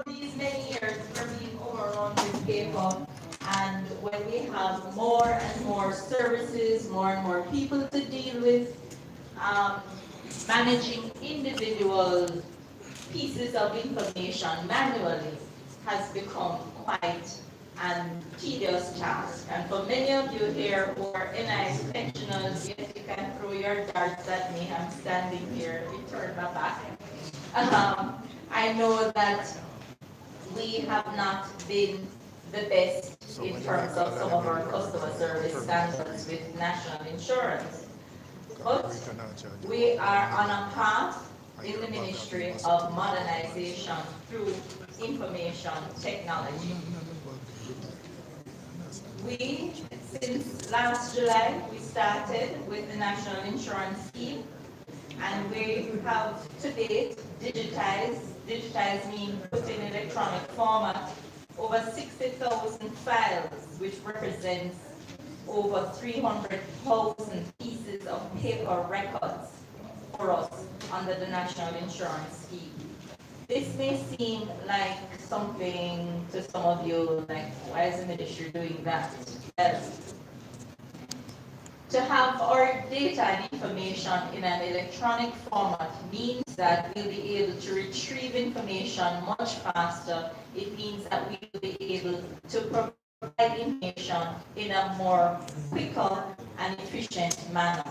These many years we're being overrun with paper, and when we have more and more services, more and more people to deal with, um, managing individual pieces of information manually has become quite an tedious task. And for many of you here who are NIS pensioners, yes, you can throw your darts at me. I'm standing here, let me turn my back. I know that we have not been the best in terms of some of our customer service standards with national insurance. But we are on a path in the Ministry of Modernization through information technology. We, since last July, we started with the National Insurance Scheme, and we have to date digitized means put in electronic format, over 60,000 files, which represents over 300,000 pieces of paper records for us under the National Insurance Scheme. This may seem like something to some of you, like, why is the ministry doing that? Yes. To have our data and information in an electronic format means that we'll be able to retrieve information much faster. It means that we will be able to provide information in a more quicker and efficient manner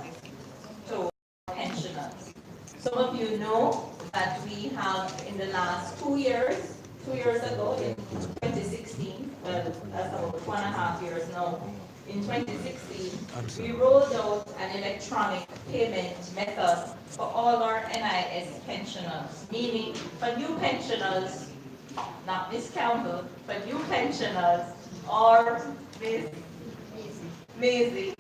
to pensioners. Some of you know that we have in the last 2 years ago in 2016, well, that's about 2.5 years now. In 2016, we rolled out an electronic payment method for all our NIS pensioners, meaning for new pensioners, not Miss Campbell, for new pensioners or Miss Maisie,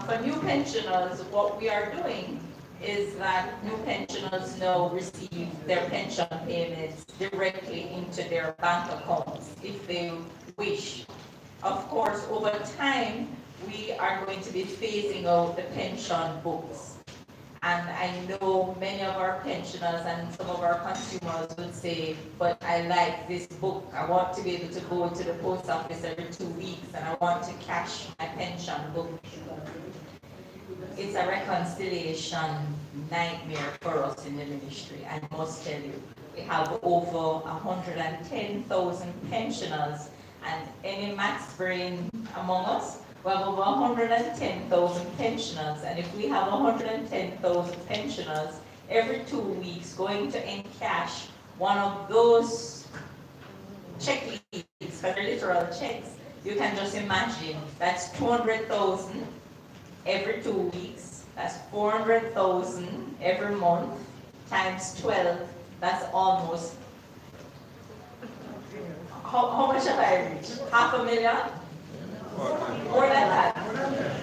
for new pensioners, what we are doing is that new pensioners now receive their pension payments directly into their bank accounts if they wish. Of course, over time, we are going to be phasing out the pension books. And I know many of our pensioners and some of our consumers would say, but I like this book. I want to be able to go to the post office every 2 weeks and I want to cash my pension book. It's a reconciliation nightmare for us in the ministry, I must tell you. We have over 110,000 pensioners, and any maths brain among us, we have over 110,000 pensioners, and if we have 110,000 pensioners every 2 weeks going to encash one of those check leaves, because they're literal checks, you can just imagine that's 200,000 every 2 weeks, that's 400,000 every month, times 12, that's almost, how much have I reached? 500,000? More than that.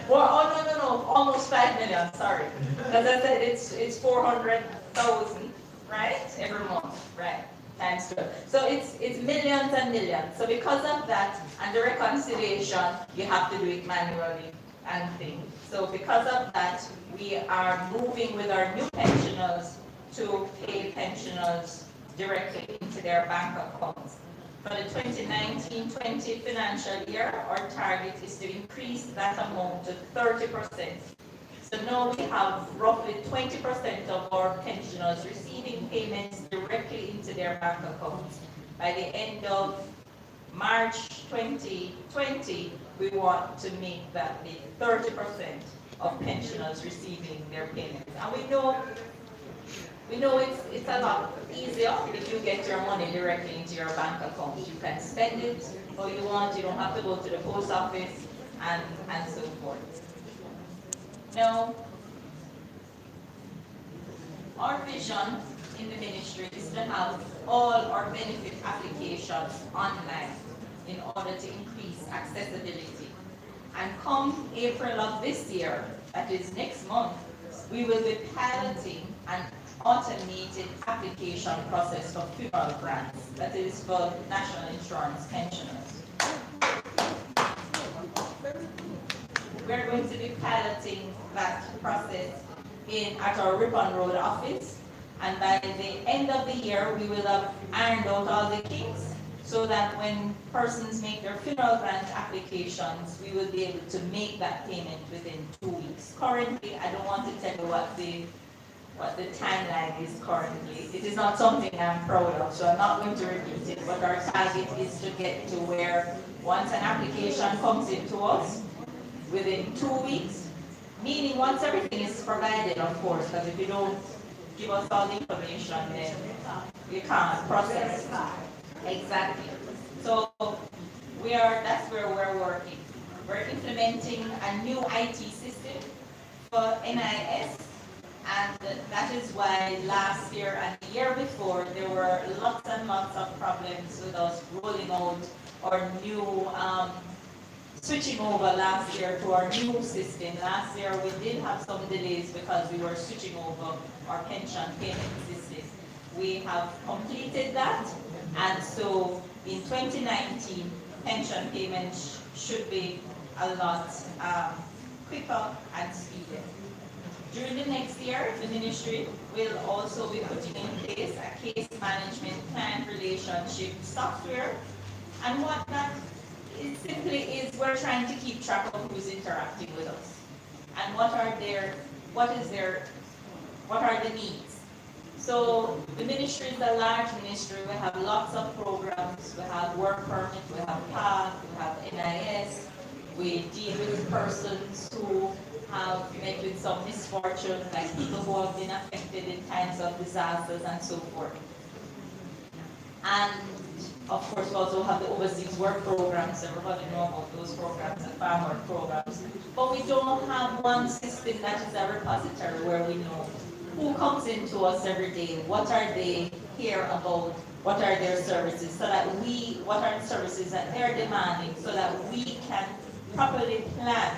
No, almost 5 million, sorry. As I said, it's 400,000, right? Every month, right? Times 12. So it's millions and millions. So because of that and the reconciliation, you have to do it manually and things. So because of that, we are moving with our new pensioners to pay pensioners directly into their bank accounts. For the 2019-20 financial year, our target is to increase that amount to 30%. So now we have roughly 20% of our pensioners receiving payments directly into their bank accounts. By the end of March 2020, we want to make that be 30% of pensioners receiving their payments. And we know it's a lot easier if you get your money directly into your bank account. You can spend it how you want, you don't have to go to the post office and so forth. Now, our vision in the ministry is to have all our benefit applications online in order to increase accessibility. And come April of this year, that is next month, we will be piloting an automated application process for funeral grants, that is for national insurance pensioners. we're going to be piloting that process at our Ripon Road office. And by the end of the year, we will have ironed out all the kinks so that when persons make their funeral grant applications, we will be able to make that payment within 2 weeks. Currently, I don't want to tell you what the timeline is currently. It is not something I'm proud of, so I'm not going to repeat it, but our target is to get to where once an application comes into us, within 2 weeks, meaning once everything is provided, of course, because if you don't give us all the information, then we can't process. Exactly. So that's where we're working. We're implementing a new IT system for NIS, and that is why last year and the year before there were lots and lots of problems with us rolling out our new switching over last year to our new system. Last year we did have some delays because we were switching over our pension payment system. We have completed that, and so in 2019, pension payments should be a lot quicker and speedier. During the next year, the ministry will also be putting in place a case management client relationship software, and what that it simply is, we're trying to keep track of who's interacting with us and what are the needs. So the ministry is a large ministry. We have lots of programs. We have work permit, we have PATH, we have NIS. We deal with persons who have met with some misfortune, like people who have been affected in times of disasters and so forth. And of course, we also have the overseas work programs. Everybody knows about those programs, the farm work programs. But we don't have one system that is a repository where we know who comes into us every day, what are they here about, what are their services, so that what are the services that they're demanding, so that we can properly plan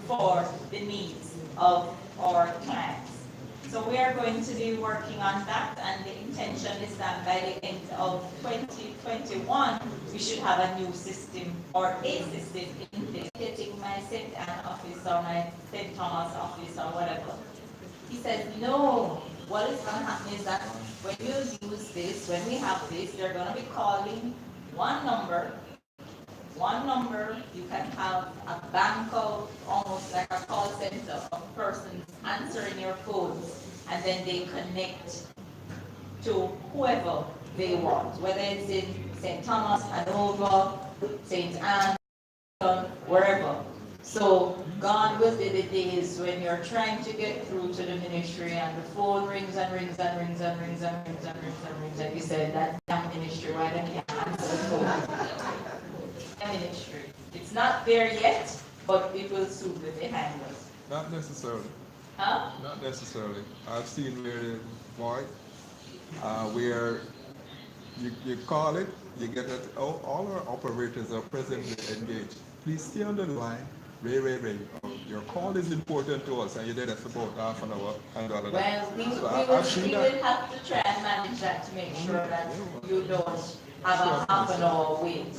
for the needs of our clients. So we are going to be working on that, and the intention is that by the end of 2021, we should have a new system or a system in place. Getting my St. Anne office or my St. Thomas office or whatever. He said, no, what is going to happen is that when you use this, when we have this, they're going to be calling one number, you can have a bank of almost like a call center of persons answering your phones, and then they connect to whoever they want, whether it's in St. Thomas, Hanover, St. Anne, wherever. So gone will be the days when you're trying to get through to the ministry and the phone rings and rings and rings and rings and rings and rings and rings, and you said, that damn ministry, why don't you answer the phone? Ministry. It's not there yet, but it will soon be behind us. Not necessarily. Huh? Not necessarily. I've seen where you call it, you get it. All our operators are presently engaged. Please stay on the line. Ray. Your call is important to us, and you did it for about half an hour and all of that. Well, we will have to try and manage that to make sure that you don't have a half an hour wait.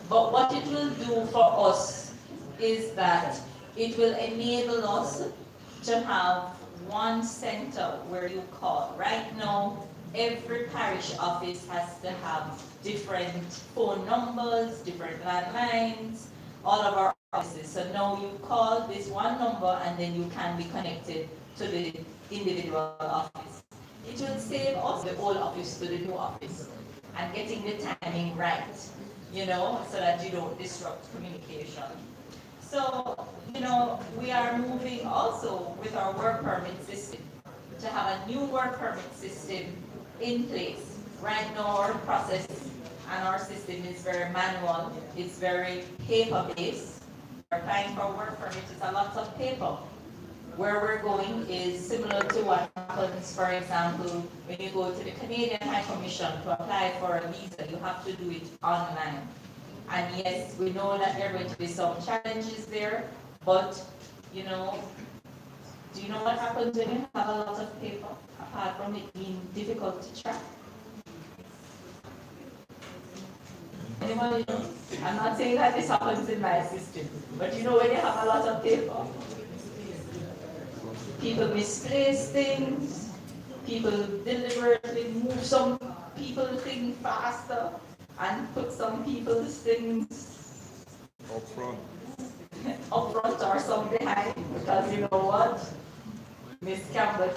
But what it will do for us is that it will enable us to have one center where you call. Right now, every parish office has to have different phone numbers, different landlines, all of our offices. So now you call this one number and then you can be connected to the individual office. It will save us the old office to the new office and getting the timing right, so that you don't disrupt communication. So, we are moving also with our work permit system to have a new work permit system in place. Right now, our process and our system is very manual. It's very paper-based. Applying for work permit is a lot of paper. Where we're going is similar to what happens, for example, when you go to the Canadian High Commission to apply for a visa, you have to do it online. And yes, we know that there are going to be some challenges there, but, do you know what happens when you have a lot of paper, apart from it being difficult to track? Anybody know? I'm not saying that this happens in my system, but you know when you have a lot of paper, people misplace things, people deliberately move some people's things faster and put some people's things Up front. up front or some behind, because you know what? Miss Campbell